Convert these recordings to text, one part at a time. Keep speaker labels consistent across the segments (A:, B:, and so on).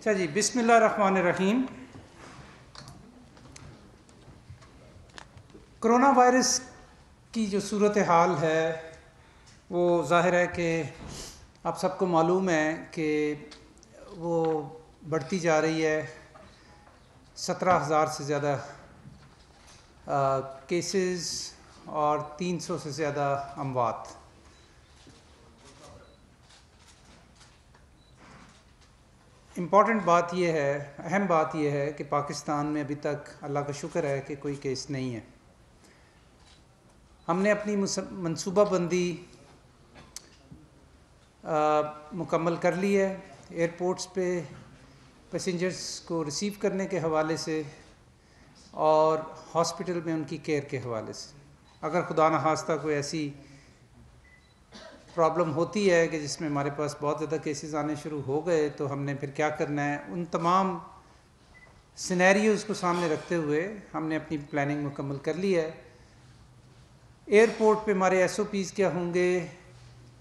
A: اچھا جی، بسم اللہ الرحمن الرحیم۔ کرونا وائرس کی جو صورتحال ہے وہ ظاہر ہے کہ آپ سب کو معلوم ہے کہ وہ بڑھتی جا رہی ہے۔ 17,000 سے زیادہ کیسز اور 300 سے زیادہ اموات۔ امپورٹنٹ بات یہ ہے، اہم بات یہ ہے کہ پاکستان میں ابھی تک اللہ کا شکر ہے کہ کوئی کیس نہیں ہے۔ ہم نے اپنی منصوبہ بندی مکمل کر لی ہے، ایئرپورٹس پہ پیسنجرز کو ریسیو کرنے کے حوالے سے اور ہاسپٹل میں ان کی کیئر کے حوالے سے۔ اگر خدا نخواستہ کوئی ایسی پرابلم ہوتی ہے کہ جس میں ہمارے پاس بہت زیادہ کیسز آنے شروع ہو گئے تو ہم نے پھر کیا کرنا ہے، ان تمام سینیریوز کو سامنے رکھتے ہوئے ہم نے اپنی پلاننگ مکمل کر لی ہے۔ ایئرپورٹ پہ ہمارے ایس او پیز کیا ہوں گے،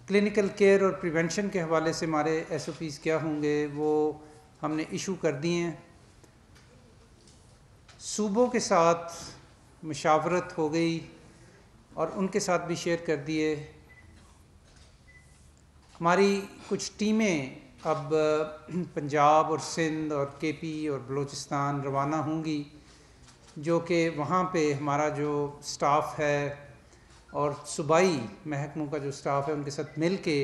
A: کلینکل کیئر اور پریونشن کے حوالے سے ہمارے ایس او پیز کیا ہوں گے، وہ ہم نے ایشو کر دیے ہیں۔ صوبوں کے ساتھ مشاورت ہو گئی اور ان کے ساتھ بھی شیئر کر دیے۔ ہماری کچھ ٹیمیں اب پنجاب اور سندھ اور کے پی اور بلوچستان روانہ ہوں گی، جو کہ وہاں پہ ہمارا جو سٹاف ہے اور صوبائی محکموں کا جو سٹاف ہے ان کے ساتھ مل کے،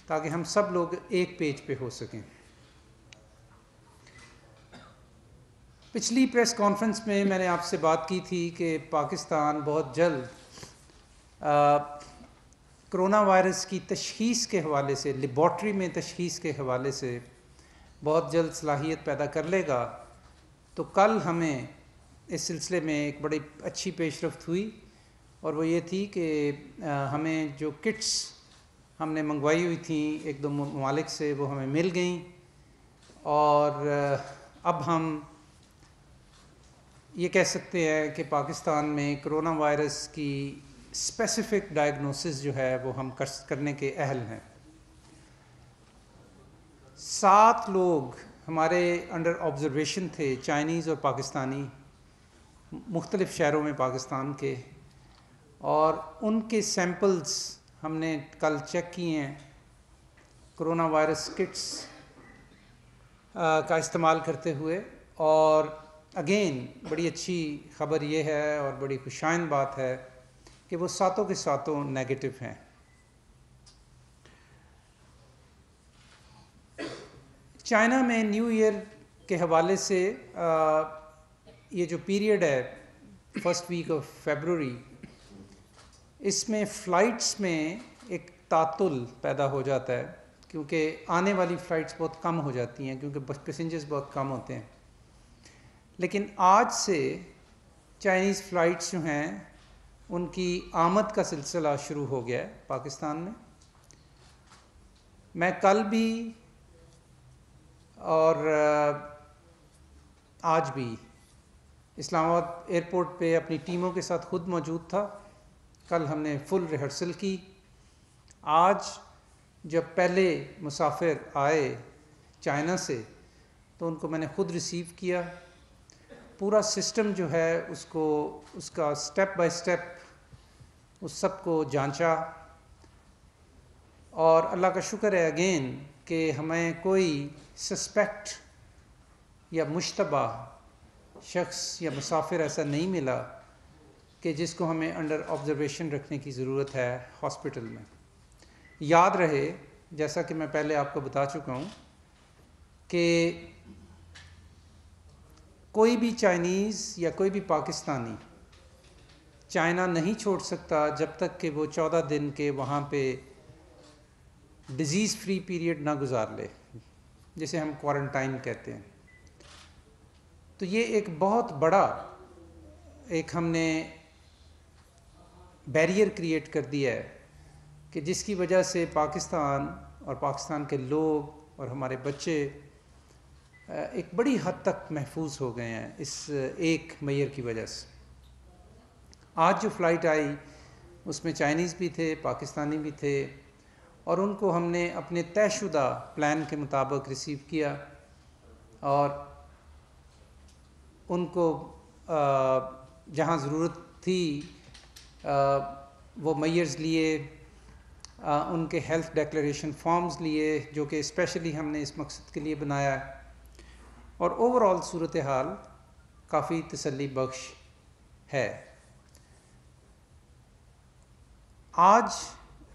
A: تاکہ ہم سب لوگ ایک پیج پہ ہو سکیں۔ پچھلی پریس کانفرنس میں میں نے آپ سے بات کی تھی کہ پاکستان بہت جلد کرونا وائرس کی تشخیص کے حوالے سے، لیبارٹری میں تشخیص کے حوالے سے بہت جلد صلاحیت پیدا کر لے گا۔ تو کل ہمیں اس سلسلے میں ایک بڑی اچھی پیش رفت ہوئی، اور وہ یہ تھی کہ ہمیں جو کٹس ہم نے منگوائی ہوئی تھیں ایک دو ممالک سے، وہ ہمیں مل گئیں، اور اب ہم یہ کہہ سکتے ہیں کہ پاکستان میں کرونا وائرس کی اسپیسیفک ڈائگنوسس جو ہے وہ ہم کرنے کے اہل ہیں۔ 7 لوگ ہمارے انڈر آبزرویشن تھے، چائنیز اور پاکستانی، مختلف شہروں میں پاکستان کے، اور ان کے سیمپلز ہم نے کل چیک کیے ہیں کرونا وائرس کٹس کا استعمال کرتے ہوئے۔ اور اگین بڑی اچھی خبر یہ ہے اور بڑی خوشائند بات ہے کہ وہ 7 کے 7 نیگیٹو ہیں۔ چائنا میں نیو ایئر کے حوالے سے یہ جو پیریڈ ہے فرسٹ ویک آف فیبروری، اس میں فلائٹس میں ایک تعطل پیدا ہو جاتا ہے، کیونکہ آنے والی فلائٹس بہت کم ہو جاتی ہیں کیونکہ پیسنجرز بہت کم ہوتے ہیں۔ لیکن آج سے چائنیز فلائٹس جو ہیں ان کی آمد کا سلسلہ شروع ہو گیا ہے پاکستان میں۔ میں کل بھی اور آج بھی اسلام آباد ایئرپورٹ پہ اپنی ٹیموں کے ساتھ خود موجود تھا۔ کل ہم نے فل ریہرسل کی۔ آج جب پہلے مسافر آئے چائنا سے تو ان کو میں نے خود ریسیو کیا۔ پورا سسٹم جو ہے اس کا سٹیپ بائی سٹیپ اس سب کو جانچا، اور اللہ کا شکر ہے اگین کہ ہمیں کوئی سسپیکٹ یا مشتبہ شخص یا مسافر ایسا نہیں ملا کہ جس کو ہمیں انڈر آبزرویشن رکھنے کی ضرورت ہے ہاسپٹل میں۔ یاد رہے، جیسا کہ میں پہلے آپ کو بتا چکا ہوں، کہ کوئی بھی چائنیز یا کوئی بھی پاکستانی چائنا نہیں چھوڑ سکتا جب تک کہ وہ 14 دن کے وہاں پہ ڈیزیز فری پیریڈ نہ گزار لے، جسے ہم کوارنٹائن کہتے ہیں۔ تو یہ ایک بہت بڑا ہم نے بیریئر کریٹ کر دیا ہے کہ جس کی وجہ سے پاکستان اور پاکستان کے لوگ اور ہمارے بچے ایک بڑی حد تک محفوظ ہو گئے ہیں اس ایک میئر کی وجہ سے۔ آج جو فلائٹ آئی اس میں چائنیز بھی تھے، پاکستانی بھی تھے، اور ان کو ہم نے اپنے طے شدہ پلان کے مطابق ریسیو کیا، और उनको जहाँ ज़रूरत थी वो मेजर्स लिए, उनके हेल्थ डिक्लेरेशन फॉर्म्स लिए जो कि स्पेशली हमने इस मकसद के लिए बनाया है, और ओवरऑल सूरत हाल काफ़ी तसल्ली बख्श है। आज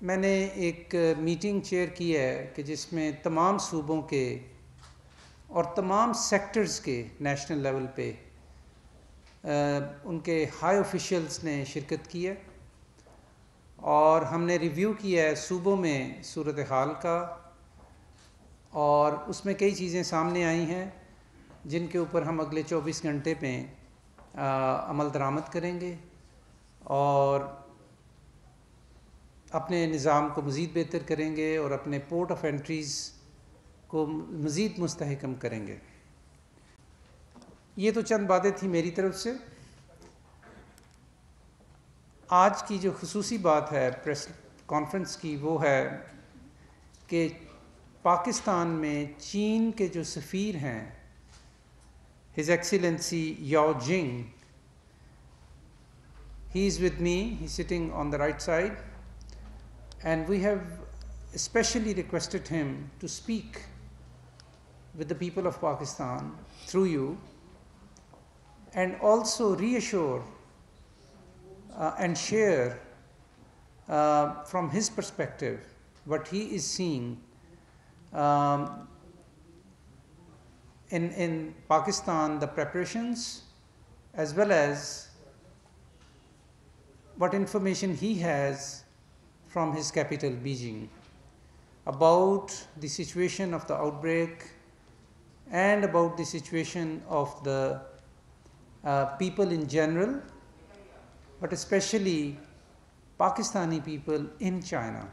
A: मैंने एक मीटिंग चेयर की है कि जिसमें तमाम सूबों के और तमाम सेक्टर्स के नेशनल लेवल पे उनके हाई ऑफिशियल्स ने शिरकत की है, और हमने रिव्यू किया है सूबों में सूरत हाल का, और उसमें कई चीज़ें सामने आई हैं जिनके ऊपर हम अगले 24 घंटे में अमल दरामद करेंगे और अपने निज़ाम को मज़ीद बेहतर करेंगे और अपने पोर्ट ऑफ एंट्रीज़ को मज़ीद मुस्तहकम करेंगे। ये तो चंद बातें थी मेरी तरफ से। आज की जो खुसूसी बात है प्रेस कॉन्फ्रेंस की वो है कि पाकिस्तान में चीन के जो सफ़ीर हैं, हिज एक्सीलेंसी याओ जिंग, he is with me, he's sitting on the right side, and we have especially requested him to speak with the people of Pakistan through you, and also reassure and share from his perspective what he is seeing in Pakistan, the preparations, as well as what information he has from his capital Beijing about the situation of the outbreak and about the situation of the people in general, but especially Pakistani people in China,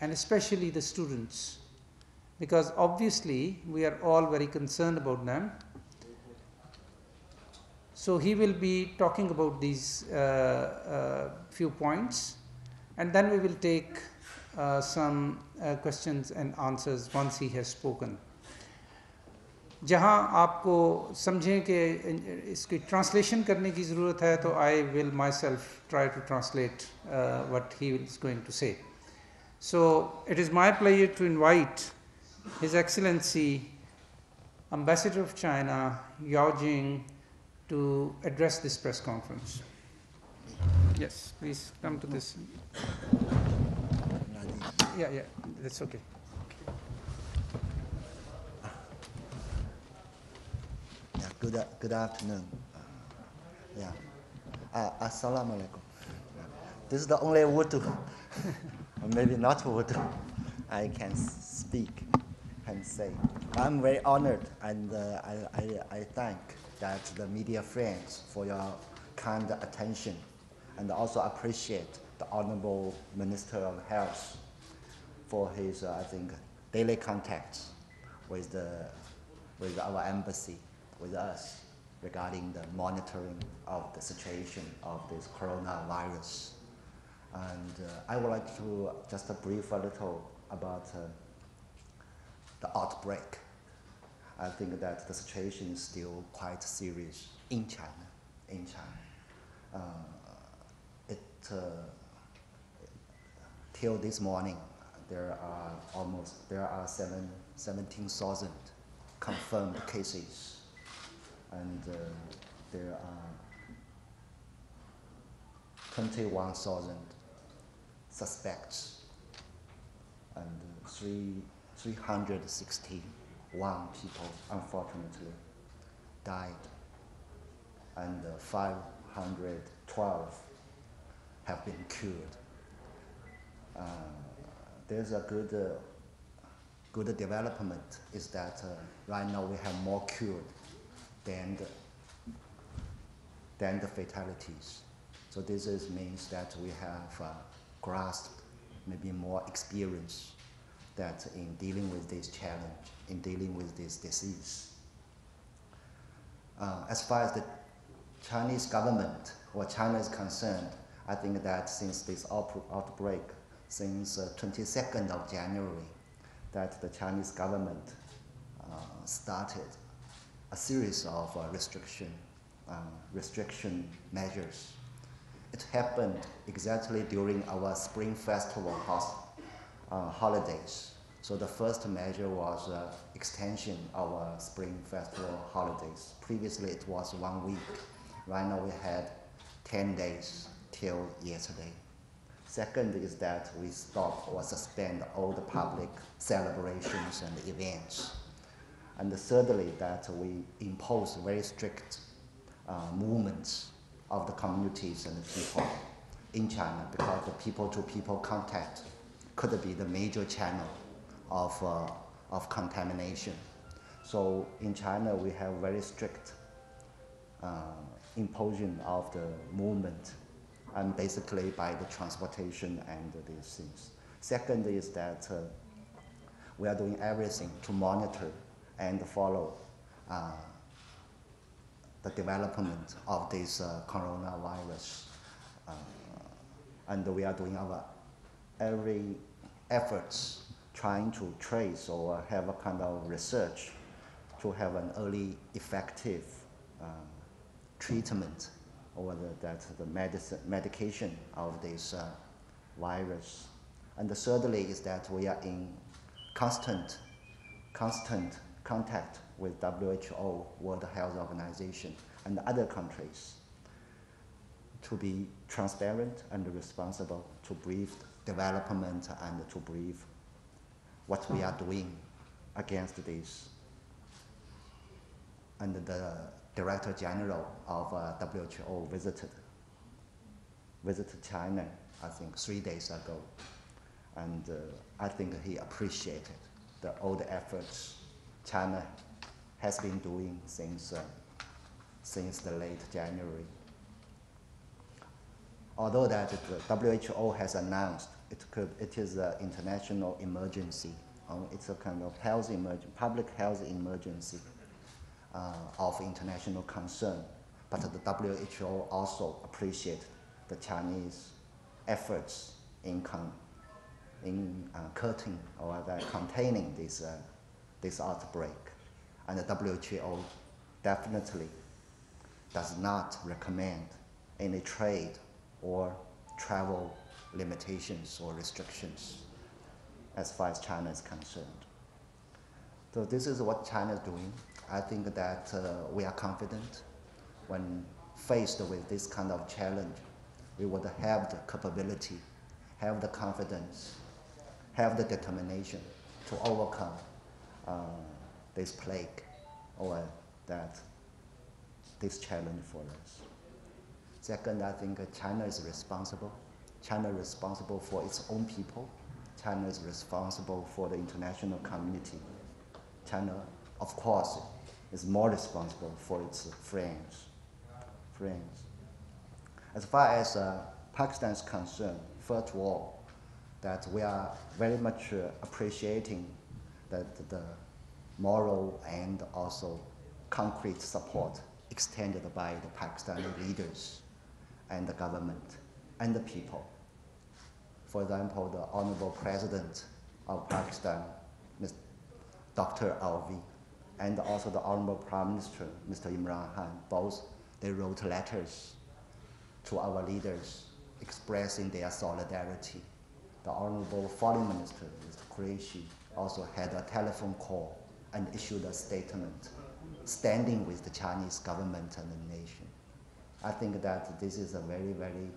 A: and especially the students, because obviously we are all very concerned about them. So he will be talking about these few points, and then we will take some questions and answers once he has spoken. जहाँ आपको समझें कि इसकी translation करने की ज़रूरत है तो I will myself try to translate what he is going to say. So it is my pleasure to invite His Excellency Ambassador of China Yao Jing to address this press conference. Yes, please come to this. Yeah, that's okay.
B: Good afternoon. Assalamu alaikum. This is the only Urdu, or maybe not Urdu, I can speak and say. I'm very honored, and I thank that the media friends for your kind attention, and also appreciate the Honorable Minister of Health for his, I think, daily contacts with our embassy, with us, regarding the monitoring of the situation of this coronavirus. And I would like to just brief a little about the outbreak. I think that the situation is still quite serious in China. Till this morning, there are 17,000 confirmed cases, and there are 21,000 suspects, and 361 people unfortunately died, and 512 have been cured. There's a good development is that right now we have more cured than the fatalities. So this means that we have grasped maybe more experience that in dealing with this challenge, in dealing with this disease. As far as the Chinese government or China is concerned, I think that since this outbreak, since 22nd of January, that the Chinese government started a series of restriction measures. It happened exactly during our Spring Festival holidays. So the first measure was extension of our Spring Festival holidays. Previously it was 1 week. Right now we had 10 days till yesterday. Second is that we stop or suspend all the public celebrations and events. And thirdly, that we impose very strict movements of the communities and the people in China, because the people-to-people contact could be the major channel of contamination. So in China, we have very strict imposition of the movement, and basically by the transportation and these things. Second is that we are doing everything to monitor and follow the development of this coronavirus. And we are doing our every efforts trying to trace or have a kind of research to have an early effective treatment or the medication of this virus. And thirdly is that we are in constant contact with WHO, World Health Organization, and other countries to be transparent and responsible, to brief development and to brief what we are doing against this. And the Director General of WHO visited China, I think 3 days ago, and I think he appreciated all the efforts China has been doing since the late January. Although that the WHO has announced it is an international emergency, it's a kind of public health emergency of international concern, but the WHO also appreciates the Chinese efforts in curtailing or containing this outbreak. And the WHO definitely does not recommend any trade or travel limitations or restrictions as far as China is concerned. So this is what China is doing. I think that we are confident when faced with this kind of challenge, we would have the capability, have the confidence, have the determination to overcome this plague or this challenge for us. Second, I think China is responsible. China is responsible for its own people. China is responsible for the international community. China, of course, is more responsible for its friends. As far as Pakistan is concerned, first of all, that we are very much appreciating the moral and also concrete support extended by the Pakistani leaders and the government and the people. For example, the Honorable President of Pakistan, Dr. Alvi, and also the Honorable Prime Minister, Mr. Imran Khan, both they wrote letters to our leaders expressing their solidarity. The Honorable Foreign Minister, Mr. Qureshi, also had a telephone call and issued a statement standing with the Chinese government and the nation. I think that this is a very, very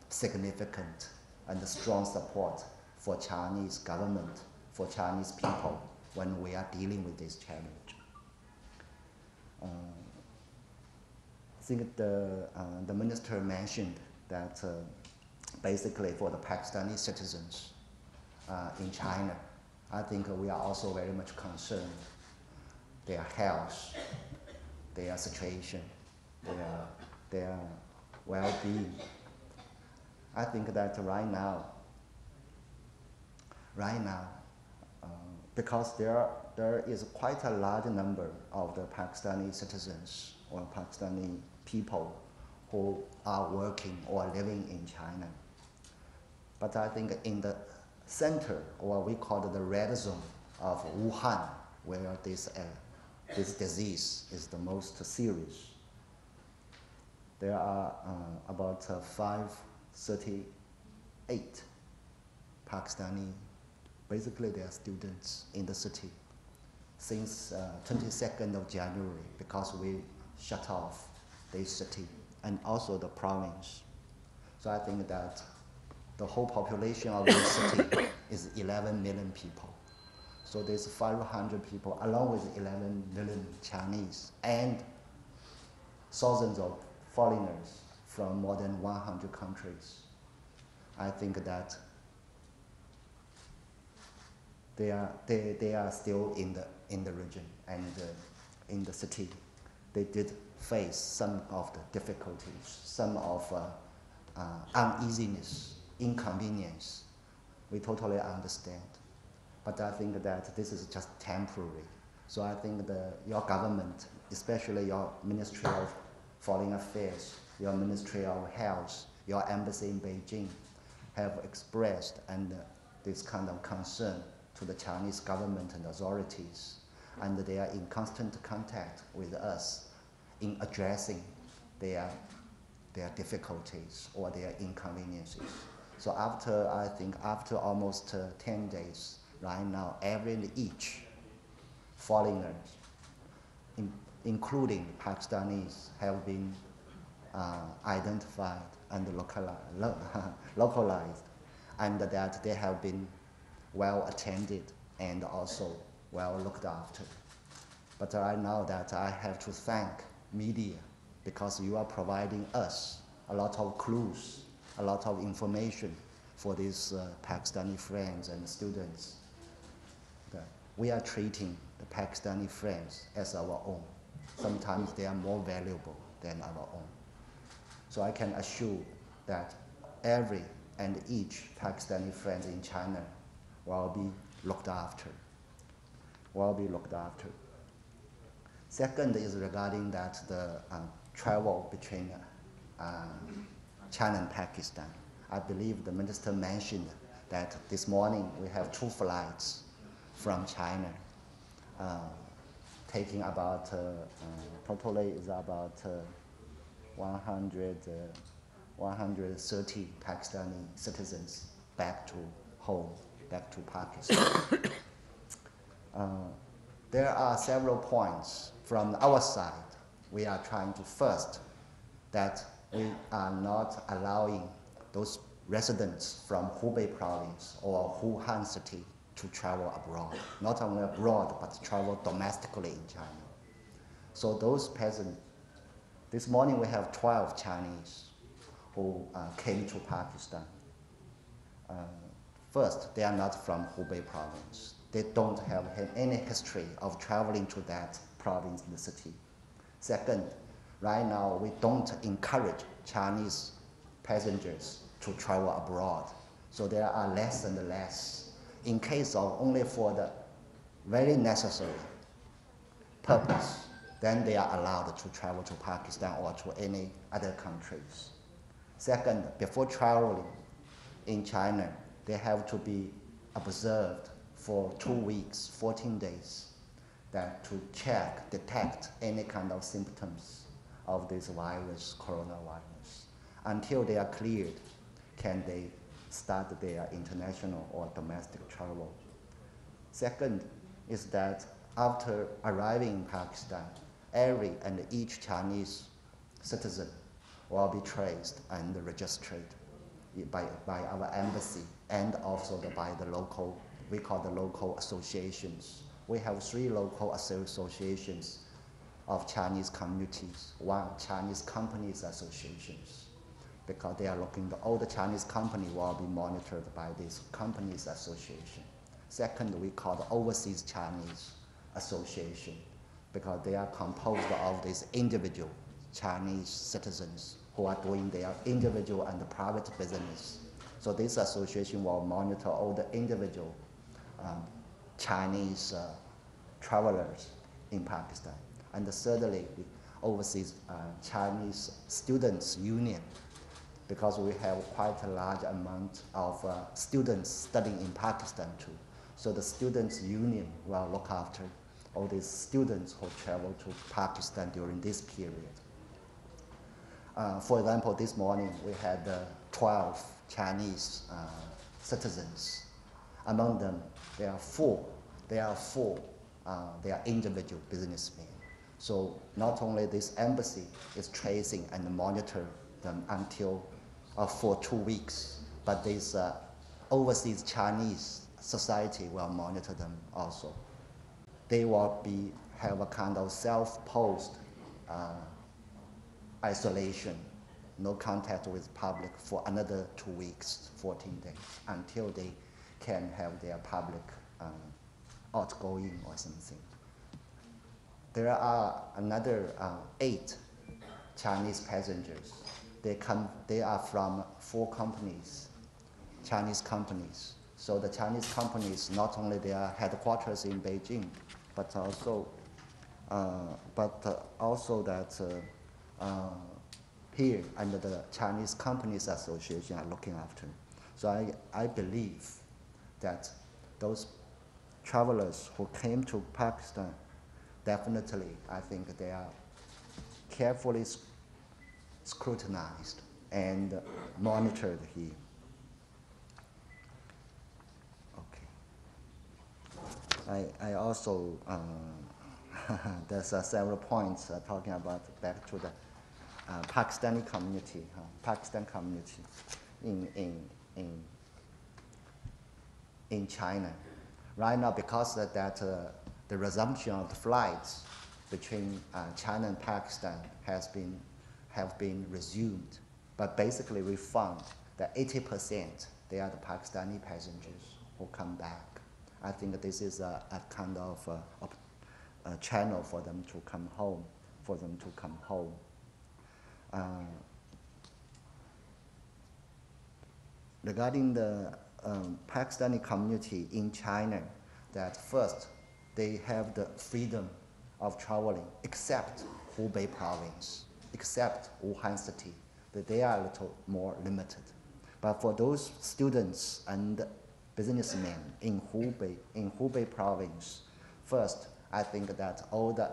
B: significant and strong support for Chinese government, for Chinese people when we are dealing with this challenge. I think the minister mentioned that basically for the Pakistani citizens in China, I think we are also very much concerned their health, their situation, their well-being. I think that right now, because there is quite a large number of the Pakistani citizens or Pakistani people who are working or living in China. But I think in the center, or we call it the red zone of Wuhan, where this this disease is the most serious. There are about 538 Pakistani, basically they are students in the city since 22nd of January, because we shut off this city and also the province. So I think that the whole population of this city is 11 million people. So there's 500 people along with 11 million Chinese and thousands of foreigners from more than 100 countries. I think that they are still in the region and in the city. They did face some of the difficulties, some of uneasiness, inconvenience. We totally understand. But I think that this is just temporary. So I think your government, especially your Ministry of Foreign Affairs, your Ministry of Health, your embassy in Beijing, have expressed this kind of concern to the Chinese government and authorities. And they are in constant contact with us in addressing their difficulties or their inconveniences. So I think after almost 10 days, right now, every and each foreigners, including Pakistanis, have been identified and localized, and that they have been well attended and also well looked after. But right now that I have to thank media, because you are providing us a lot of clues, a lot of information for these Pakistani friends and students. We are treating the Pakistani friends as our own. Sometimes they are more valuable than our own. So I can assure that every and each Pakistani friend in China will be looked after. Second is regarding that the travel between China and Pakistan. I believe the minister mentioned that this morning we have 2 flights from China, taking about, totally is about 130 Pakistani citizens back to home, back to Pakistan. There are several points from our side. We are trying to first that we are not allowing those residents from Hubei province or Wuhan city to travel abroad, not only abroad, but travel domestically in China. So those peasants, this morning we have 12 Chinese who came to Pakistan. First, they are not from Hubei province. They don't have any history of traveling to that province in the city. Second, right now we don't encourage Chinese passengers to travel abroad. So there are less and less. In case of only for the very necessary purpose, then they are allowed to travel to Pakistan or to any other countries. Second, before traveling in China, they have to be observed for 2 weeks, 14 days, that to detect any kind of symptoms of this virus, coronavirus. Until they are cleared, can they start their international or domestic travel. Second is that after arriving in Pakistan, every and each Chinese citizen will be traced and registered by our embassy and also by the local, we call the local associations. We have 3 local associations of Chinese communities, 1 Chinese companies associations, because they are looking, all the Chinese company will be monitored by this companies association. Second, we call the Overseas Chinese Association, because they are composed of these individual Chinese citizens who are doing their individual and private business. So this association will monitor all the individual Chinese travelers in Pakistan. And thirdly, Overseas Chinese Students Union, because we have quite a large amount of students studying in Pakistan too. So the Students Union will look after all these students who travel to Pakistan during this period. For example, this morning we had 12 Chinese citizens. Among them, there are four they are individual businessmen. So not only this embassy is tracing and monitor them until for 2 weeks, but this overseas Chinese society will monitor them also. They will have a kind of self-posed isolation, no contact with public for another 2 weeks, 14 days, until they can have their public outgoing or something. There are another 8 Chinese passengers. They are from 4 companies, Chinese companies. So the Chinese companies, not only their headquarters in Beijing, but also that here under the Chinese Companies Association are looking after. So I believe that those travelers who came to Pakistan, definitely, I think they are carefully scrutinized and monitored here. Okay. I also, there's several points talking about back to the Pakistani community, Pakistan community in China. Right now, because of that the resumption of the flights between China and Pakistan have been resumed, but basically we found that 80% they are the Pakistani passengers who come back. I think this is a kind of a channel for them to come home, Regarding the Pakistani community in China, that first, they have the freedom of traveling, except Hubei province, except Wuhan city, that they are a little more limited. But for those students and businessmen in Hubei province, first, I think that all the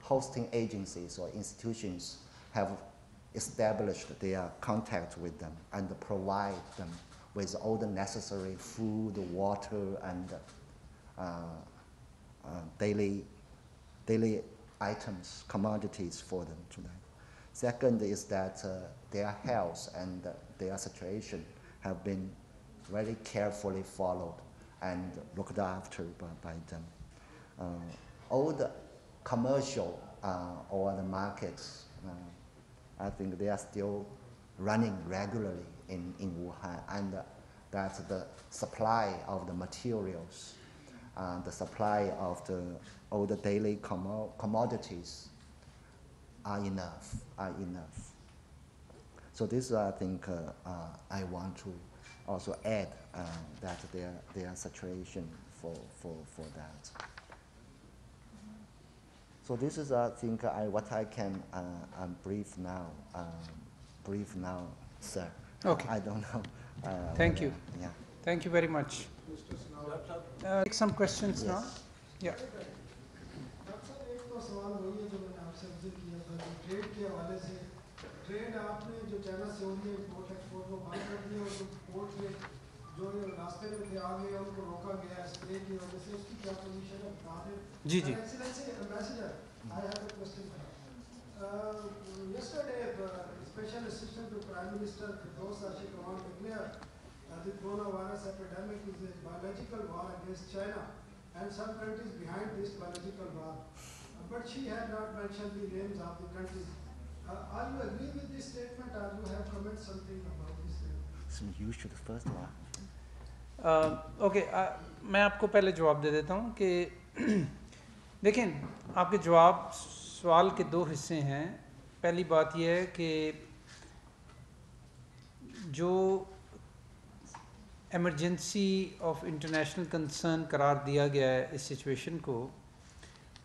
B: hosting agencies or institutions have established their contact with them and provide them with all the necessary food, water, and daily items, commodities for them tonight. Second is that their health and their situation have been very carefully followed and looked after by them. All the commercial or the markets, I think they are still running regularly in Wuhan, and that the supply of the materials, the supply of all the daily commodities are enough. So this, I think, I want to also add that their situation for that. So this is, I think, what I can brief now, sir.
A: Okay.
B: I don't know.
A: Thank you.
B: Yeah.
A: Thank you very much. Take some questions now. Yeah.
C: Trade आपने जो China से हो रही है import export को बंद कर दिया और जो पोर्ट में जो रास्ते में थे आ गए उनको रोका गया स्प्रे की वजह से, उसकी क्या पोजीशन है बता दें।
A: जी जी।
C: Excellency ambassador, I have a question. yesterday special assistant to prime minister Firdaus Ashik Khan declared the coronavirus epidemic is a biological war against China and some countries behind this biological war, but she had not mentioned the names of the countries. Are you agree with this statement, or you have comment something about this statement?
B: So you should first one.
A: Okay, मैं आपको पहले जवाब दे देता हूँ कि देखें, आपके सवाल के 2 हिस्से हैं। पहली बात यह है कि जो एमरजेंसी ऑफ इंटरनेशनल कंसर्न करार दिया गया है इस सिचुएशन को,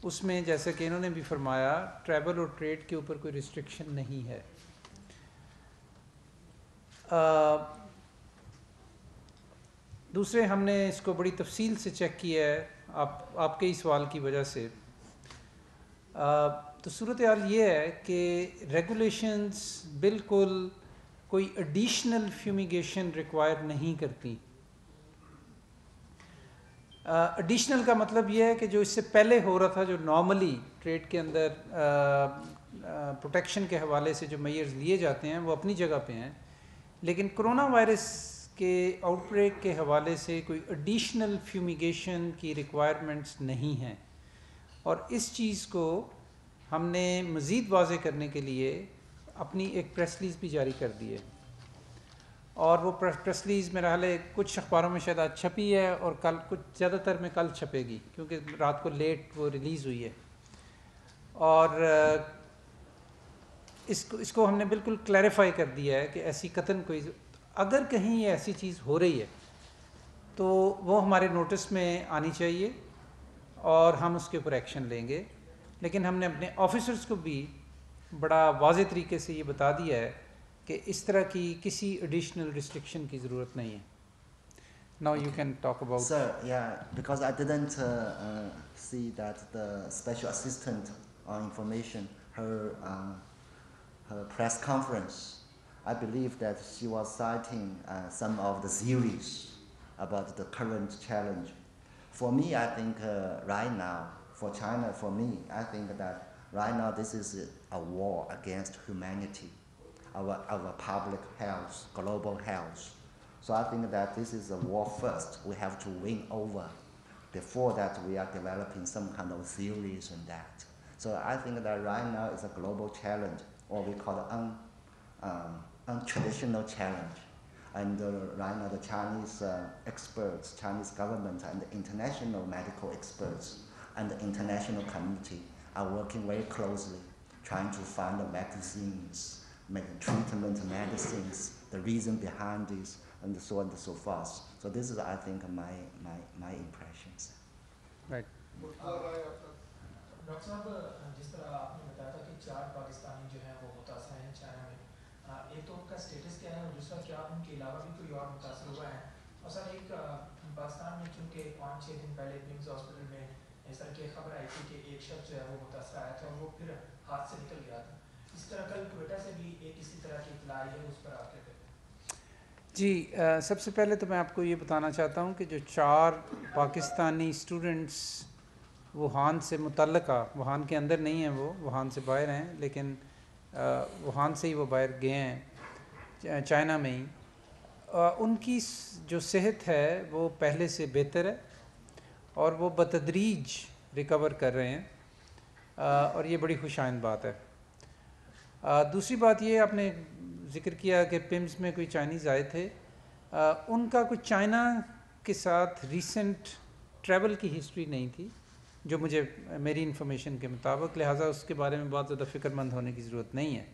A: उसमें जैसा कि इन्होंने भी फरमाया, ट्रैवल और ट्रेड के ऊपर कोई रिस्ट्रिक्शन नहीं है। دوسرے ہم نے اس کو بڑی تفصیل سے چیک کیا ہے آپ کے ہی سوال کی وجہ سے. تو صورتحال یہ ہے کہ ریگولیشنز بالکل کوئی ایڈیشنل فیومیگیشن ریکوائر نہیں کرتی. ایڈیشنل کا مطلب یہ ہے کہ جو اس سے پہلے ہو رہا تھا، جو نارملی ٹریڈ کے اندر پروٹیکشن کے حوالے سے جو میئرز لیے جاتے ہیں وہ اپنی جگہ پہ ہیں، لیکن کرونا وائرس کے آؤٹ بریک کے حوالے سے کوئی ایڈیشنل فیومیگیشن کی ریکوائرمنٹس نہیں ہیں. اور اس چیز کو ہم نے مزید واضح کرنے کے لیے اپنی ایک پریس ریلیز بھی جاری کر دی ہے، اور وہ پریس ریلیز میرا حال ہے کچھ اخباروں میں شاید آج چھپی ہے اور کل کچھ زیادہ تر میں کل چھپے گی، کیونکہ رات کو لیٹ وہ ریلیز ہوئی ہے. اور اس کو ہم نے بالکل کلیریفائی کر دیا ہے کہ ایسی قطعاً کوئی اگر کہیں یہ ایسی چیز ہو رہی ہے تو وہ ہمارے نوٹس میں آنی چاہیے اور ہم اس کے اوپر ایکشن لیں گے. لیکن ہم نے اپنے آفیسرز کو بھی بڑا واضح طریقے سے یہ بتا دیا ہے کہ اس طرح کی کسی ایڈیشنل ریسٹرکشن کی ضرورت نہیں ہے. Now you can talk about.
B: Sir, yeah, because I didn't see that the special assistant on information, her press conference, I believe that she was citing some of the theories about the current challenge. For me, I think right now, for China, for me, I think that right now this is a war against humanity, our public health, global health. So I think that this is a war first. We have to win over before that we are developing some kind of theories and that. So I think that right now is a global challenge, or we call it untraditional challenge. And right now the Chinese experts, Chinese government and the international medical experts and the international community are working very closely, trying to find the vaccines, treatment medicines, the reason behind this, and so on and so forth. So this is, I think, my impressions.
A: Right.
D: Doctor صاحب، جس طرح آپ نے بتایا تھا کہ 4 پاکستانی جو ہیں وہ متاثر ہیں چائنا میں، ایک تو ان کا اسٹیٹس کیا ہے اور دوسرا کیا ان کے علاوہ بھی کوئی اور متاثر ہوا ہے؟ اور سر ایک پاکستان میں چونکہ 5-6 دن پہلے نمز ہاسپٹل میں اس طرح کی خبر آئی تھی کہ ایک شخص جو ہے وہ متاثر آیا تھا اور وہ پھر ہاتھ سے نکل گیا تھا. اس طرح کل کوئٹہ سے بھی ایک اسی طرح کی اطلاع آئی ہے، اس پر آپ کیا کہتے ہیں؟
A: جی، سب سے پہلے تو میں آپ کو یہ بتانا چاہتا ہوں کہ جو 4 پاکستانی اسٹوڈنٹس ووہان سے متعلقہ، ووہان کے اندر نہیں ہیں، وہ ووہان سے باہر ہیں، لیکن ووہان سے ہی وہ باہر گئے ہیں چائنا میں ہی، ان کی جو صحت ہے وہ پہلے سے بہتر ہے اور وہ بتدریج ریکور کر رہے ہیں، اور یہ بڑی خوش آئند بات ہے. دوسری بات یہ آپ نے ذکر کیا کہ پمز میں کوئی چائنیز آئے تھے، ان کا کوئی چائنا کے ساتھ ریسنٹ ٹریول کی ہسٹری نہیں تھی جو مجھے میری انفارمیشن کے مطابق، لہٰذا اس کے بارے میں بہت زیادہ فکر مند ہونے کی ضرورت نہیں ہے.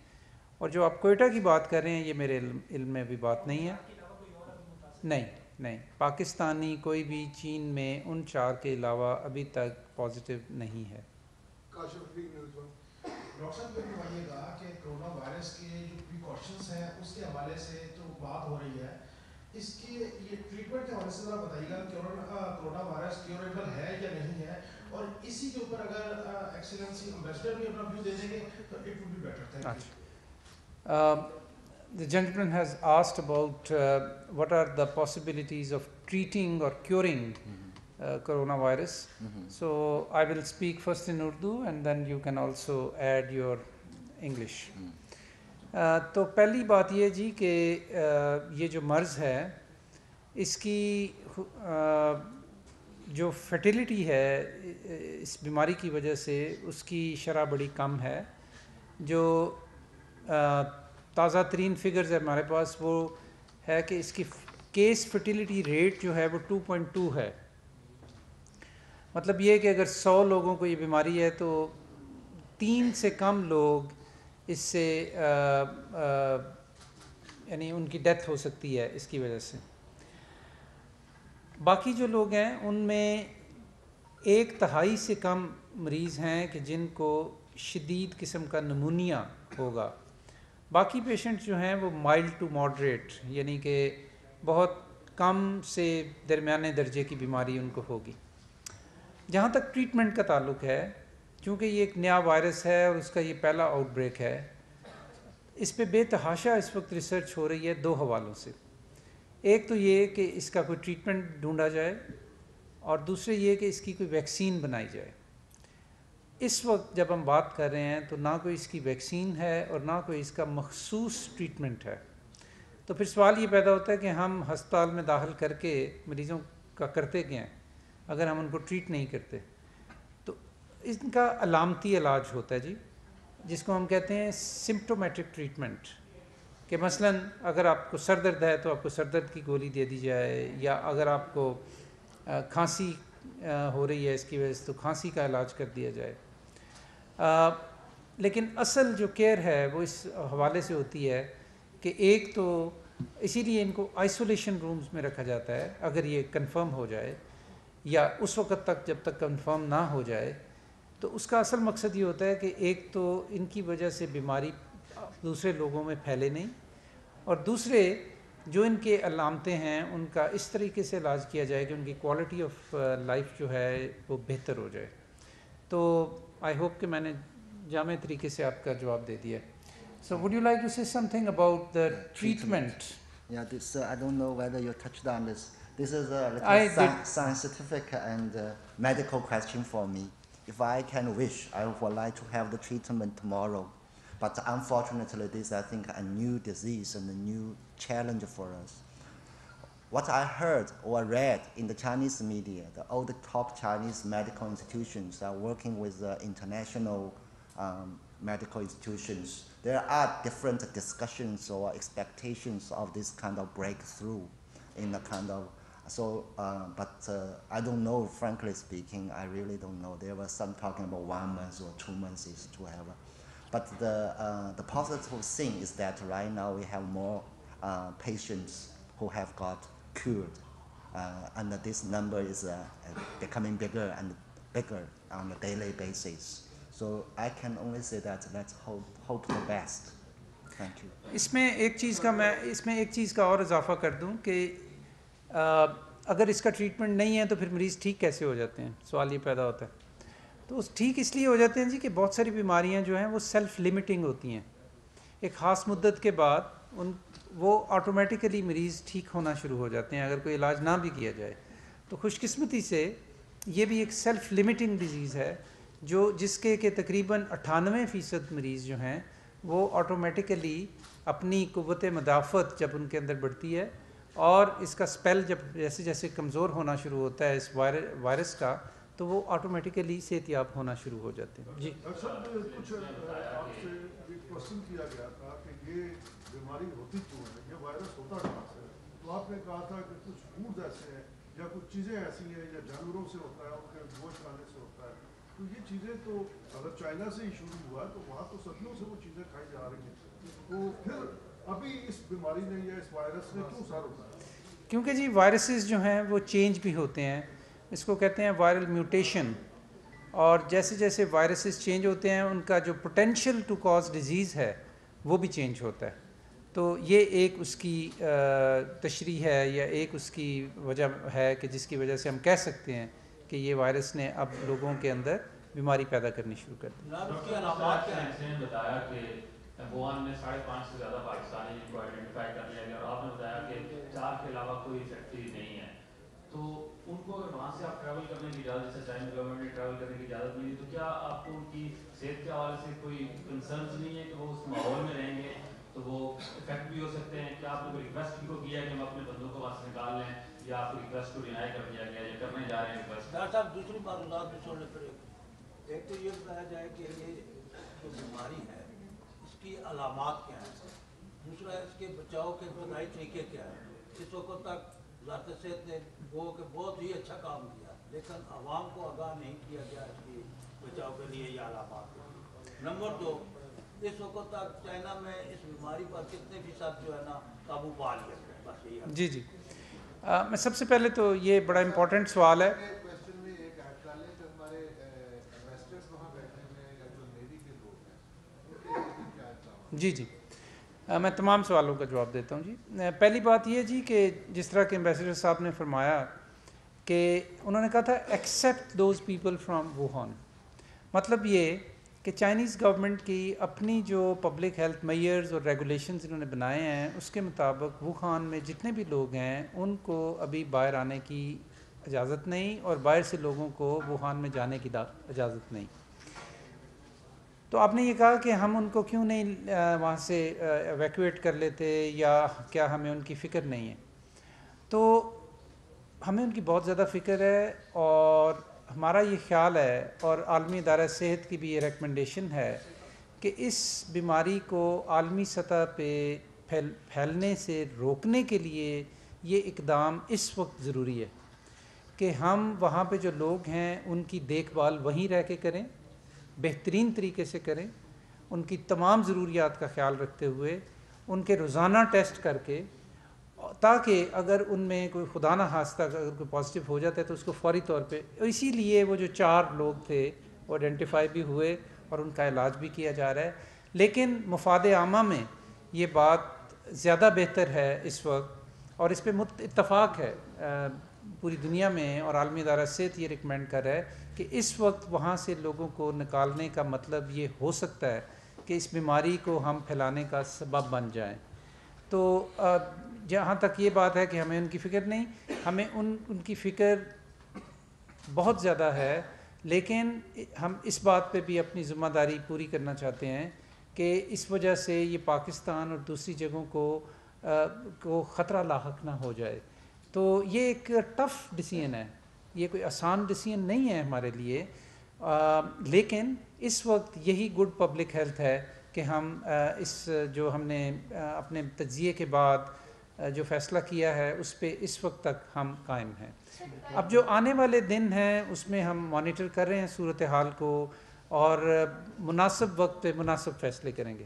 A: اور جو آپ کوئٹہ کی بات کر رہے ہیں یہ میرے علم میں بھی بات نہیں ہے. نہیں، پاکستانی کوئی بھی چین میں ان 4 کے علاوہ ابھی تک پازیٹیو نہیں ہے.
E: ڈاکٹر صاحب یہ بتائیے گا کہ کرونا وائرس کے جو پریکاشنس ہیں اس کے حوالے سے جو بات ہو رہی ہے، اس کی یہ ٹریٹمنٹ کے حوالے سے ذرا بتائیے گا کہ کرونا وائرس کیوریبل ہے یا نہیں ہے، اور اسی کے اوپر اگر ایکسیلنسی امبیسڈر بھی اپنا ویو دے دیں گے تو it would be better. Thank you.
A: The gentleman has asked about what are the possibilities of treating or curing coronavirus. So I will speak first in Urdu and then you can also add your English. تو پہلی بات یہ جی کہ یہ جو مرض ہے اس کی جو فرٹیلیٹی ہے اس بیماری کی وجہ سے اس کی شرح بڑی کم ہے. جو تازہ ترین فگرز ہے ہمارے پاس وہ ہے کہ اس کی کیس فرٹیلیٹی ریٹ جو ہے وہ 2.2 ہے. مطلب یہ کہ اگر 100 لوگوں کو یہ بیماری ہے تو 3 سے کم لوگ اس سے یعنی ان کی ڈیتھ ہو سکتی ہے اس کی وجہ سے. باقی جو لوگ ہیں ان میں 1/3 سے کم مریض ہیں کہ جن کو شدید قسم کا نمونیا ہوگا. باقی پیشنٹ جو ہیں وہ مائلڈ ٹو ماڈریٹ یعنی کہ بہت कम से दरमियाने दर्जे की बीमारी उनको होगी। जहाँ तक ट्रीटमेंट का ताल्लुक़ है, चूँकि ये एक नया वायरस है और उसका ये पहला आउटब्रेक है, इस पे बेतहाशा इस वक्त रिसर्च हो रही है दो हवालों से। एक तो ये कि इसका कोई ट्रीटमेंट ढूंढा जाए और दूसरे ये कि इसकी कोई वैक्सीन बनाई जाए। इस वक्त जब हम बात कर रहे हैं तो ना कोई इसकी वैक्सीन है और ना कोई इसका मखसूस ट्रीटमेंट है। तो फिर सवाल ये पैदा होता है कि हम हस्पताल में दाखिल करके मरीज़ों का करते क्या हैं अगर हम उनको ट्रीट नहीं करते। तो इनका अलामती इलाज होता है जी, जिसको हम कहते हैं सिम्प्टोमेटिक ट्रीटमेंट, कि मसलन अगर आपको सर दर्द है तो आपको सर दर्द की गोली दे दी जाए, या अगर आपको खांसी हो रही है इसकी वजह से तो खांसी का इलाज कर दिया जाए। लेकिन असल जो केयर है वो इस हवाले से होती है कि एक तो इसीलिए इनको आइसोलेशन रूम्स में रखा जाता है अगर ये कंफर्म हो जाए, या उस वक़्त तक जब तक कंफर्म ना हो जाए। तो उसका असल मकसद ये होता है कि एक तो इनकी वजह से बीमारी दूसरे लोगों में फैले नहीं, और दूसरे जो इनके अलामतें हैं उनका इस तरीके से इलाज किया जाए कि उनकी क्वालिटी ऑफ लाइफ जो है वो बेहतर हो जाए। तो आई होप कि मैंने जामे तरीके से आपका जवाब दे दिया। So would you like to say something about the treatment?
B: Yeah, this I don't know whether you touched on this. This is a
A: I
B: little
A: did.
B: scientific and medical question for me. If I can wish, I would like to have the treatment tomorrow. But unfortunately, this I think a new disease and a new challenge for us. What I heard or read in the Chinese media, all the top Chinese medical institutions are working with international medical institutions. There are different discussions or expectations of this kind of breakthrough in the kind of, but I don't know, frankly speaking, I really don't know. There was some talking about 1 month or 2 months is to have. But the positive thing is that right now we have more patients who have got cured, and this number is becoming bigger and bigger on a daily basis. So I can only say that let's hope the best. Thank you.
A: इसमें एक चीज़ का और इजाफा कर दूं कि अगर इसका ट्रीटमेंट नहीं है तो फिर मरीज़ ठीक कैसे हो जाते हैं, सवाल ये पैदा होता है। तो ठीक इसलिए हो जाते हैं जी कि बहुत सारी बीमारियां जो हैं वो सेल्फ लिमिटिंग होती हैं। एक ख़ास मुद्दत के बाद वो ऑटोमेटिकली मरीज़ ठीक होना शुरू हो जाते हैं अगर कोई इलाज ना भी किया जाए। तो खुशकिस्मती से ये भी एक सेल्फ लिमिटिंग डिज़ीज़ है जिसके के तकरीबन 98% मरीज़ जो हैं वो ऑटोमेटिकली अपनी क़ुव्वत मदाफ़त जब उनके अंदर बढ़ती है और इसका स्पेल जब जैसे जैसे कमज़ोर होना शुरू होता है इस वायरस का, तो वो ऑटोमेटिकली सेहतियाब होना शुरू हो जाते हैं। जी
F: कुछ आपसे एक क्वेश्चन किया गया था कि ये बीमारी होती क्यों है, ये वायरस होता कहाँ से है। तो आपने कहा था कि कुछ फूड ऐसे हैं या कुछ चीज़ें ऐसी हैं या जानवरों से होता है, उनके गोश्त खाने से होता है। तो ये चीज़ें तो अगर चाइना से ही शुरू हुआ तो वहाँ तो सदियों से वो चीज़ें खाई जा रही हैं, तो फिर अभी इस बीमारी ने या इस वायरस ने क्यों सर होता है?
A: क्योंकि जी वायरसेस जो हैं वो चेंज भी होते हैं, इसको कहते हैं वायरल म्यूटेशन। और जैसे जैसे वायरसेस चेंज होते हैं उनका जो पोटेंशियल टू कॉज डिजीज़ है वो भी चेंज होता है। तो ये एक उसकी तशरीह है या एक उसकी वजह है कि जिसकी वजह से हम कह सकते हैं कि ये वायरस ने अब लोगों के अंदर बीमारी पैदा करनी शुरू कर दी।
G: बताया कि वुहान में 5.5 से ज़्यादा पाकिस्तानी जिनको आइडेंटिफाई कर लिया गया और आपने बताया कि 4 के अलावा कोई फैक्ट्री नहीं है, तो उनको अगर वहाँ से आप ट्रैवल करने की इजाज़त, जैसे चाइनीज गवर्नमेंट ने ट्रैवल करने की इजाज़त मिली, तो क्या आपको उनकी सेहत के हवाले से कोई कंसर्न नहीं है कि वो उस माहौल में रहेंगे तो वो इफेक्ट भी हो सकते हैं? क्या आपने कोई रिक्वेस्ट उनको किया है कि हम अपने बंदों को वहाँ से निकाल लें, या आपको रिक्वेस्ट को डिनाई कर दिया गया या करने जा रहे हैं रिक्वेस्ट?
H: डॉक्टर साहब दूसरी मालूमात भी छोड़ने पड़ेगी। एक तो ये बताया जाए कि ये जो बीमारी है इसकी अलामात क्या है, दूसरा इसके बचाव के इब्तदाई तरीके क्या है। इस वक्त तक वज़ारत सेहत ने वो कि बहुत ही अच्छा काम किया, लेकिन आवाम को आगाह नहीं किया गया इसकी बचाव के लिए या अलामात। नंबर 2, इस वक्त तक चाइना में इस बीमारी पर कितने फीसद जो है ना काबू पा लिया गया, बस यही है।
A: जी मैं सबसे पहले तो ये बड़ा इम्पोर्टेंट सवाल है। जी میں تمام سوالوں کا جواب دیتا ہوں جی. پہلی بات یہ جی کہ جس طرح کہ ایمبیسڈر صاحب نے فرمایا کہ انہوں نے کہا تھا accept those people from Wuhan. مطلب یہ کہ چائنیز گورنمنٹ کی اپنی جو پبلک ہیلتھ میئرز اور ریگولیشنز انہوں نے بنائے ہیں اس کے مطابق ووہان میں جتنے بھی لوگ ہیں ان کو ابھی باہر آنے کی اجازت نہیں اور باہر سے لوگوں کو ووہان میں جانے کی اجازت نہیں. تو آپ نے یہ کہا کہ ہم ان کو کیوں نہیں وہاں سے ایویکویٹ کر لیتے یا کیا ہمیں ان کی فکر نہیں ہے. تو ہمیں ان کی بہت زیادہ فکر ہے اور ہمارا یہ خیال ہے اور عالمی ادارہ صحت کی بھی یہ ریکمنڈیشن ہے کہ اس بیماری کو عالمی سطح پہ پھیلنے سے روکنے کے لیے یہ اقدام اس وقت ضروری ہے کہ ہم وہاں پہ جو لوگ ہیں ان کی دیکھ بھال وہیں رہ کے کریں، بہترین طریقے سے کریں، ان کی تمام ضروریات کا خیال رکھتے ہوئے ان کے روزانہ ٹیسٹ کر کے، تاکہ اگر ان میں کوئی خدا نہ خواستہ اگر کوئی پازیٹیو ہو جاتا ہے تو اس کو فوری طور پہ، اسی لیے وہ جو 4 لوگ تھے وہ آئیڈینٹیفائی بھی ہوئے اور ان کا علاج بھی کیا جا رہا ہے. لیکن مفاد عامہ میں یہ بات زیادہ بہتر ہے اس وقت اور اس پہ اتفاق ہے پوری دنیا میں اور عالمی ادارہ صحت یہ ریکمینڈ کر رہا ہے کہ اس وقت وہاں سے لوگوں کو نکالنے کا مطلب یہ ہو سکتا ہے کہ اس بیماری کو ہم پھیلانے کا سبب بن جائیں. تو جہاں تک یہ بات ہے کہ ہمیں ان کی فکر نہیں، ہمیں ان کی فکر بہت زیادہ ہے، لیکن ہم اس بات پہ بھی اپنی ذمہ داری پوری کرنا چاہتے ہیں کہ اس وجہ سے یہ پاکستان اور دوسری جگہوں کو خطرہ لاحق نہ ہو جائے. تو یہ ایک ٹف ڈیسیژن ہے، یہ کوئی آسان ڈیسیژن نہیں ہے ہمارے لیے، لیکن اس وقت یہی گڈ پبلک ہیلتھ ہے کہ ہم اس جو ہم نے اپنے تجزیے کے بعد جو فیصلہ کیا ہے اس پہ اس وقت تک ہم قائم ہیں. اب جو آنے والے دن ہیں اس میں ہم مانیٹر کر رہے ہیں صورتحال کو اور مناسب وقت پہ مناسب فیصلے کریں گے.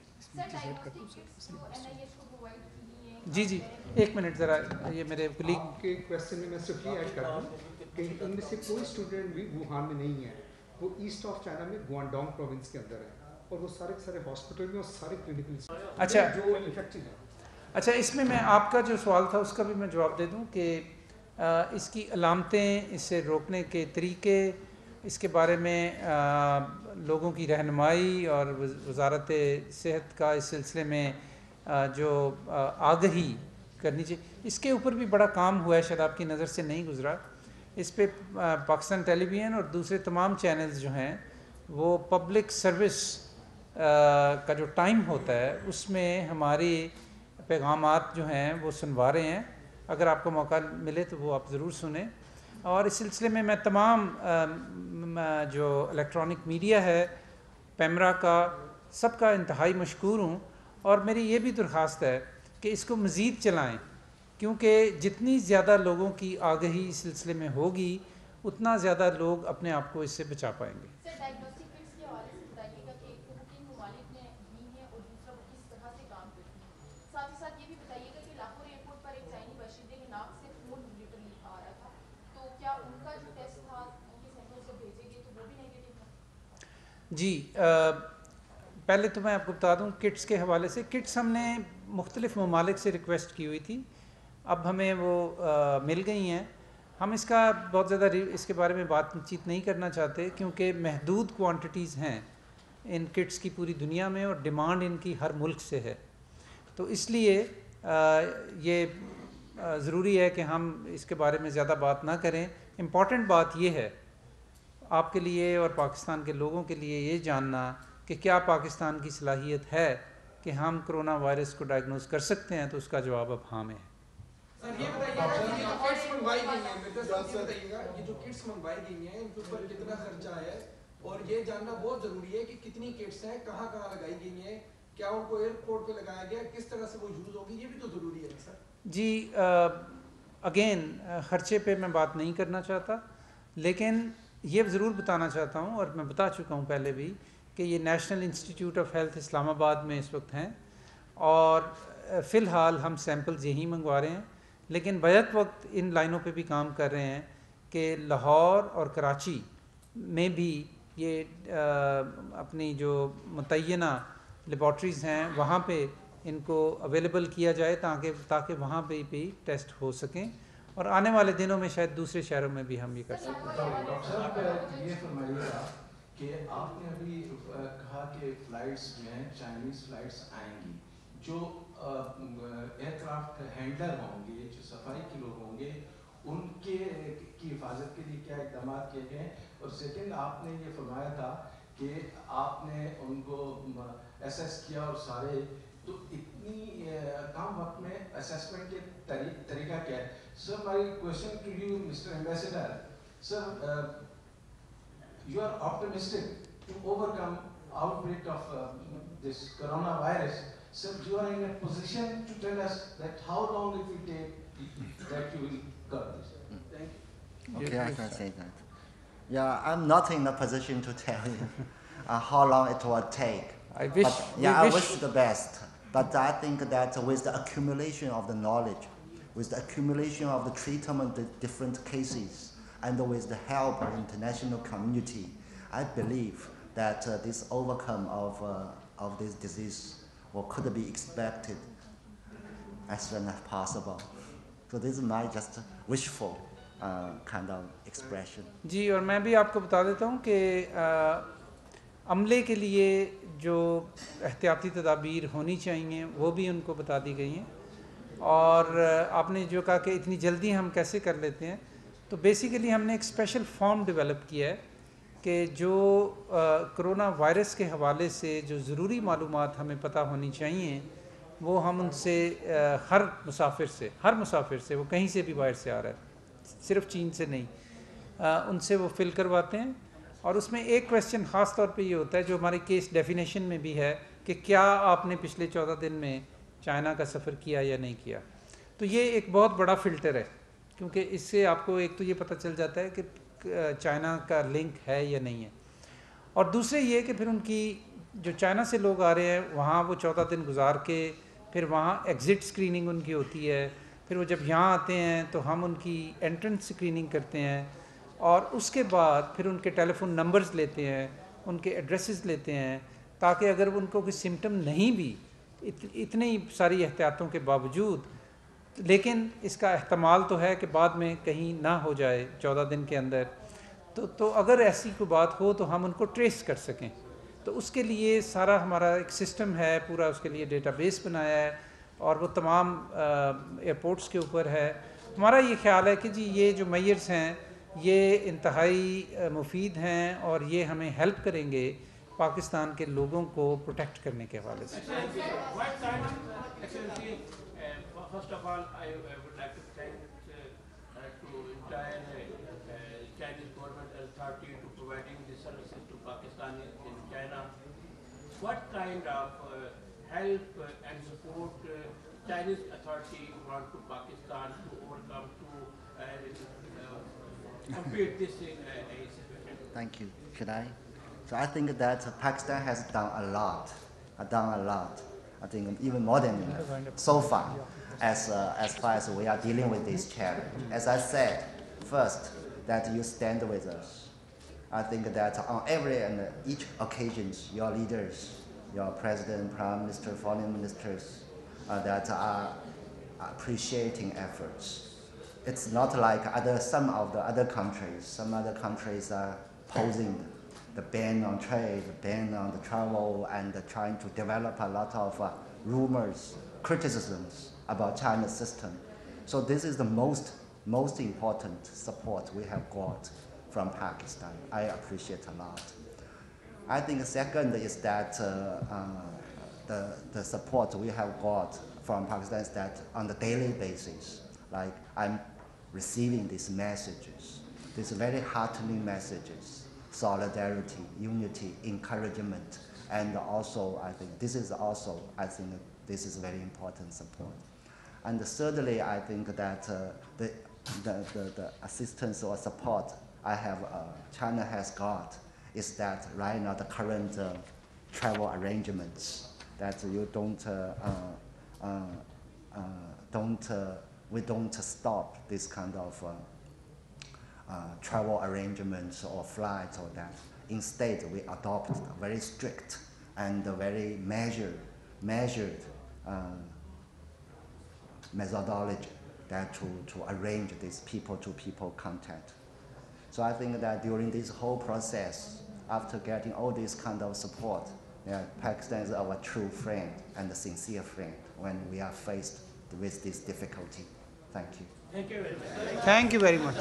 A: جی 1 منٹ ذرا، یہ میرے کلیگ
I: کے کویسچن میں صرف یہ ایڈ کرتا ہوں کہ ان میں سے کوئی اسٹوڈنٹ بھی ووہان میں نہیں ہے، وہ ایسٹ آف چائنا میں گوانڈونگ پروونس کے اندر ہے اور وہ سارے ہاسپٹل میں اور سارے کلینکل
A: اچھا
I: جو انفیکٹڈ ہیں.
A: اچھا، اس میں آپ کا جو سوال تھا اس کا بھی میں جواب دے دوں کہ اس کی علامتیں، اسے روکنے کے طریقے، اس کے بارے میں لوگوں کی رہنمائی اور وزارت صحت کا اس سلسلے میں جو آگہی کرنی چاہیے، اس کے اوپر بھی بڑا کام ہوا ہے، شاید آپ کی نظر سے نہیں گزرا. اس پہ پاکستان ٹیلی ویژن اور دوسرے تمام چینلز جو ہیں وہ پبلک سروس کا جو ٹائم ہوتا ہے اس میں ہماری پیغامات جو ہیں وہ سنوا رہے ہیں. اگر آپ کو موقع ملے تو وہ آپ ضرور سنیں. اور اس سلسلے میں تمام جو الیکٹرانک میڈیا ہے، پیمرا کا، سب کا انتہائی مشکور ہوں اور میری یہ بھی درخواست ہے کہ اس کو مزید چلائیں، کیونکہ جتنی زیادہ لوگوں کی آگہی اس سلسلے میں ہوگی اتنا زیادہ لوگ اپنے آپ کو اس سے بچا پائیں گے. جی پہلے تو میں آپ کو بتا دوں کٹس کے حوالے سے، کٹس ہم نے مختلف ممالک سے ریکویسٹ کی ہوئی تھی، اب ہمیں وہ مل گئی ہیں. ہم اس کا بہت زیادہ اس کے بارے میں بات چیت نہیں کرنا چاہتے کیونکہ محدود کوانٹٹیز ہیں ان کٹس کی پوری دنیا میں اور ڈیمانڈ ان کی ہر ملک سے ہے. تو اس لیے یہ ضروری ہے کہ ہم اس کے بارے میں زیادہ بات نہ کریں. امپورٹنٹ بات یہ ہے آپ کے لیے اور پاکستان کے لوگوں کے لیے یہ جاننا کہ کیا پاکستان کی صلاحیت ہے کہ ہم کرونا وائرس کو ڈائگنوز کر سکتے ہیں، تو اس کا جواب اب ہاں میں ہے.
I: سر یہ بتائیے گا یہ جو کٹس منگوائی گئی ہیں، مرزا صاحب یہ بتائیے گا یہ جو کٹس منگوائی گئی ہیں ان کے اوپر کتنا خرچہ ہے، اور یہ جاننا بہت ضروری ہے کہ کتنی کٹس ہیں، کہاں کہاں لگائی گئی ہیں، کیا ان کو ایئرپورٹ پہ لگایا گیا، کس طرح سے وہ یوز ہوگی، یہ بھی تو ضروری ہے سر.
A: جی اگین خرچے پہ میں بات نہیں کرنا چاہتا، لیکن یہ ضرور بتانا چاہتا ہوں اور میں بتا چکا ہوں پہلے بھی کہ یہ نیشنل انسٹیٹیوٹ آف ہیلتھ اسلام آباد میں اس وقت ہیں اور فی الحال ہم سیمپلز یہی منگوا رہے ہیں، لیکن بیک وقت ان لائنوں پہ بھی کام کر رہے ہیں کہ لاہور اور کراچی میں بھی یہ اپنی جو متعینہ لیبارٹریز ہیں وہاں پہ इनको अवेलेबल किया जाए ताकि वहाँ पे भी टेस्ट हो सकें और आने वाले दिनों में शायद दूसरे शहरों में भी हम ये कर सकें।
E: डॉक्टर साहब ये फरमाइएगा कि आपने अभी कहा कि फ़्लाइट्स जो हैं चाइनीज़ फ़्लाइट्स आएंगी, जो एयरक्राफ्ट हैंडलर होंगे, जो सफाई के लोग होंगे, उनके की हिफाजत के लिए क्या इक़दाम किए गए हैं? और सेकंड, आपने ये फरमाया था कि आपने उनको असेस किया और सारे, तो इतनी कम वक्त में असेसमेंट के तरीका क्या है? Sir, my question to you mister ambassador, sir, you are optimistic to overcome outbreak of this coronavirus. So you are in a position to tell us that how long it will take that you will curb this. Thank you.
B: Okay, I can say that. Yeah, I'm not in a position to tell you how long it will take.
A: I wish.
B: I wish the best. But I think that with the accumulation of the knowledge, with the accumulation of the treatment of different cases, and with the help of the international community, I believe that this overcome of this disease could be expected as soon as possible. So this is my just wishful kind of expression.
A: जी, और मैं भी आपको बता देता हूँ कि अमले के लिए जो एहतियाती तदाबीर होनी चाहिए वो भी उनको बता दी गई हैं। और आपने जो कहा कि इतनी जल्दी हम कैसे कर लेते हैं, तो बेसिकली हमने एक स्पेशल फॉर्म डेवलप किया है कि जो कोरोना वायरस के हवाले से जो ज़रूरी मालूमात हमें पता होनी चाहिए वो हम उनसे हर मुसाफिर से वो कहीं से भी बाहर से आ रहा है, सिर्फ चीन से नहीं, उनसे वो फिल करवाते हैं। और उसमें एक क्वेश्चन ख़ास तौर पे ये होता है जो हमारी केस डेफिनेशन में भी है कि क्या आपने पिछले 14 दिन में चाइना का सफ़र किया या नहीं किया। तो ये एक बहुत बड़ा फ़िल्टर है, क्योंकि इससे आपको एक तो ये पता चल जाता है कि चाइना का लिंक है या नहीं है, और दूसरे ये कि फिर उनकी जो चाइना से लोग आ रहे हैं वहाँ वो 14 दिन गुजार के फिर वहाँ एग्ज़िट स्क्रीनिंग उनकी होती है, फिर वो जब यहाँ आते हैं तो हम उनकी एंट्रेंस स्क्रीनिंग करते हैं और उसके बाद फिर उनके टेलीफोन नंबर्स लेते हैं, उनके एड्रेसेस लेते हैं, ताकि अगर उनको कोई सिम्टम नहीं भी इतनी सारी एहतियातों के बावजूद, लेकिन इसका एहतमाल तो है कि बाद में कहीं ना हो जाए 14 दिन के अंदर, तो अगर ऐसी कोई बात हो तो हम उनको ट्रेस कर सकें। तो उसके लिए सारा हमारा एक सिस्टम है, पूरा उसके लिए डेटाबेस बनाया है और वो तमाम एयरपोर्ट्स के ऊपर है। हमारा ये ख्याल है कि जी ये जो मेजर्स हैं ये इंतहाई मुफीद हैं और ये हमें हेल्प करेंगे पाकिस्तान के लोगों को प्रोटेक्ट करने के हवाले से।
H: First of all, I would like to thank to entire Chinese government authority to providing the services to Pakistanis in China. What kind of help and support Chinese authority want to Pakistan to overcome to complete this situation?
B: Thank you. Should I? So I think that Pakistan has done a lot. I think even more than enough so far. As far as we are dealing with this challenge. As I said, first, that you stand with us. I think that on every and each occasions, your leaders, your president, prime minister, foreign ministers, that are appreciating efforts. It's not like some of the other countries. Some other countries are posing the ban on trade, ban on the travel, and trying to develop a lot of rumors, criticisms about China's system. So this is the most important support we have got from Pakistan. I appreciate a lot. I think second is that the support we have got from Pakistan is that on the daily basis, like I'm receiving these messages, these very heartening messages, solidarity, unity, encouragement, and also I think this is very important support. And thirdly, I think that the assistance or support China has got is that right now the current travel arrangements that we don't stop this kind of travel arrangements or flights or that. Instead, we adopt very strict and very measured methodology that to arrange this people-to-people contact. So I think that during this whole process, after getting all this kind of support, Pakistan is our true friend and a sincere friend when we are faced with this difficulty. Thank you.
A: Thank you very much.